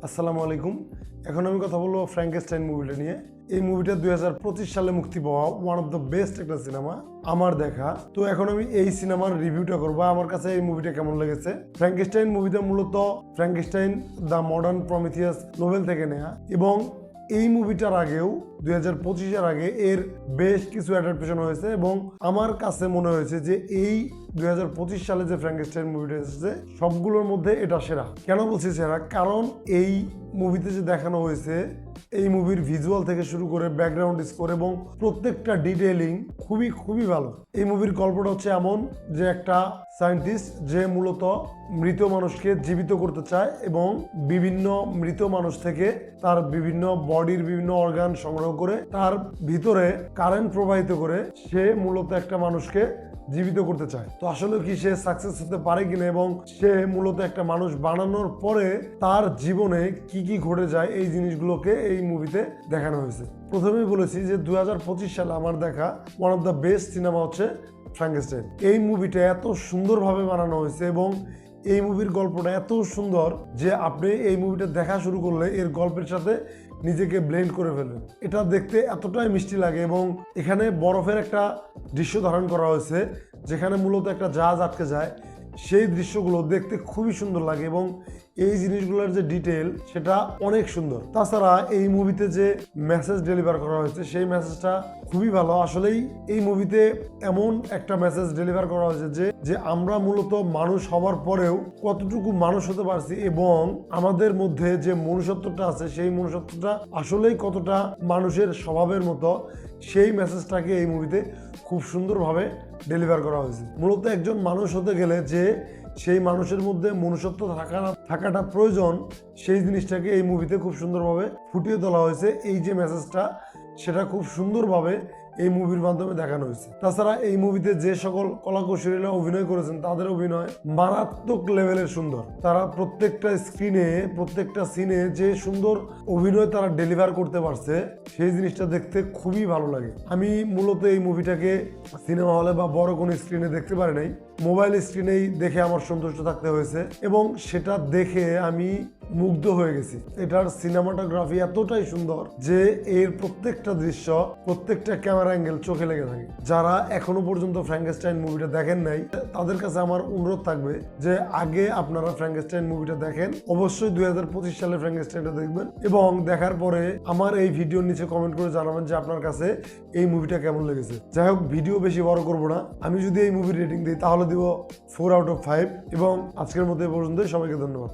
আসসালামু আলাইকুম। এখন আমি কথা বলবো ফ্র্যাঙ্কেনস্টাইন মুভিটা নিয়ে। এই মুভিটা 2025 সালে মুক্তি পাওয়া ওয়ান অফ দ্য বেস্ট একটা সিনেমা আমার দেখা। তো এখন আমি এই সিনেমার রিভিউটা করবো, আমার কাছে এই মুভিটা কেমন লেগেছে। ফ্র্যাঙ্কেনস্টাইন মুভিটা মূলত ফ্র্যাঙ্কেনস্টাইন দ্য মডার্ন প্রমিথিয়াস নোভেল থেকে নেয়া, এবং এই মুভিটার আগেও 2025-এর আগে এর বেশ কিছু অ্যাডাপ্টেশন হয়েছে, এবং আমার কাছে মনে হয়েছে যে এই 2025 সালে যে ফ্র্যাঙ্কেনস্টাইন মুভিটা এসেছে সবগুলোর মধ্যে এটা সেরা। কেন বলছি সেরা? কারণ এই মুভিতে যে দেখানো হয়েছে, এই মুভির ভিজুয়াল থেকে শুরু করে ব্যাকগ্রাউন্ড স্কোর এবং প্রত্যেকটা ডিটেইলিং খুবই ভালো। এই মুভির গল্পটা হচ্ছে এমন যে একটা সায়েন্টিস্ট যে মূলত মৃত মানুষকে জীবিত করতে চায় এবং বিভিন্ন মৃত মানুষ থেকে তার বিভিন্ন বডির বিভিন্ন অর্গান সংগ্রহ করে তার ভিতরে কারেন্ট প্রবাহিত করে সে মূলত একটা মানুষকে জীবিত করতে চায়। তো আসলে কি সে সাকসেস হতে পারে কিনা, এবং সে মূলত একটা মানুষ বানানোর পরে তার জীবনে কি কি ঘটে যায়, এই জিনিসগুলোকে এই মুভিতে দেখানো হয়েছে। প্রথমেই বলেছি যে 2025 সালে আমার দেখা one of the best cinema হচ্ছে ফ্র্যাঙ্কেনস্টাইন। এই মুভিটা এত সুন্দরভাবে বানানো হয়েছে এবং এই মুভির গল্পটা এত সুন্দর যে আপনি এই মুভিটা দেখা শুরু করলে এর গল্পের সাথে নিজেকে ব্লেন্ড করে ফেলবেন। এটা দেখতে এতটাই মিষ্টি লাগে, এবং এখানে বরফের একটা দৃশ্য ধারণ করা হয়েছে যেখানে মূলত একটা জাহাজ আটকে যায়। সেই দৃশ্যগুলো দেখতে খুবই সুন্দর লাগে এবং এই জিনিসগুলোর যে ডিটেল সেটা অনেক সুন্দর। তাছাড়া এই মুভিতে যে মেসেজ ডেলিভার করা হয়েছে সেই মেসেজটা খুবই ভালো। আসলেই এই মুভিতে এমন একটা মেসেজ ডেলিভার করা হয়েছে যে আমরা মূলত মানুষ হওয়ার পরেও কতটুকু মানুষ হতে পারছি, এবং আমাদের মধ্যে যে মনুষ্যত্বটা আছে সেই মনুষ্যত্বটা আসলেই কতটা মানুষের স্বভাবের মতো, সেই মেসেজটাকে এই মুভিতে খুব সুন্দরভাবে ডেলিভার করা হয়েছে। মূলত একজন মানুষ হতে গেলে যে সেই মানুষের মধ্যে মনুষ্যত্ব থাকাটা প্রয়োজন, সেই জিনিসটাকে এই মুভিতে খুব সুন্দরভাবে ফুটিয়ে তোলা হয়েছে। এই যে মেসেজটা সেটা খুব সুন্দরভাবে এই মুভির মাধ্যমে দেখানো হয়েছে। তাছাড়া এই মুভিতে যে সকল কলাকুশলীরা অভিনয় করেছেন তাদের অভিনয় মারাত্মক লেভেলের সুন্দর। তারা প্রত্যেকটা স্ক্রিনে প্রত্যেকটা সিনে যে সুন্দর অভিনয় তারা ডেলিভার করতে পারছে সেই জিনিসটা দেখতে খুবই ভালো লাগে। আমি মূলত এই মুভিটাকে সিনেমা হলে বা বড় কোনো স্ক্রিনে দেখতে পারি নাই, মোবাইল স্ক্রিনেই দেখে আমার সন্তুষ্ট থাকতে হয়েছে, এবং সেটা দেখে আমি মুগ্ধ হয়ে গেছি। এটার সিনেমাটোগ্রাফি এতটাই সুন্দর যে এর প্রত্যেকটা দৃশ্য প্রত্যেকটা ক্যামেরা অ্যাঙ্গেল চোখে লেগে থাকে। যারা এখনো পর্যন্ত ফ্র্যাঙ্কেনস্টাইন মুভিটা দেখেন নাই তাদের কাছে আমার অনুরোধ থাকবে যে আগে আপনারা ফ্র্যাঙ্কেনস্টাইন মুভিটা দেখেন, অবশ্যই 2025 সালে ফ্র্যাঙ্কেনস্টাইনটা দেখবেন, এবং দেখার পরে আমার এই ভিডিওর নিচে কমেন্ট করে জানাবেন যে আপনার কাছে এই মুভিটা কেমন লেগেছে। যাই হোক, ভিডিও বেশি বড় করবো না, আমি যদি এই মুভির রেটিং দিই তাহলে দিব 4 আউট অফ 5, এবং আজকের মতো এই পর্যন্তই। সবাইকে ধন্যবাদ।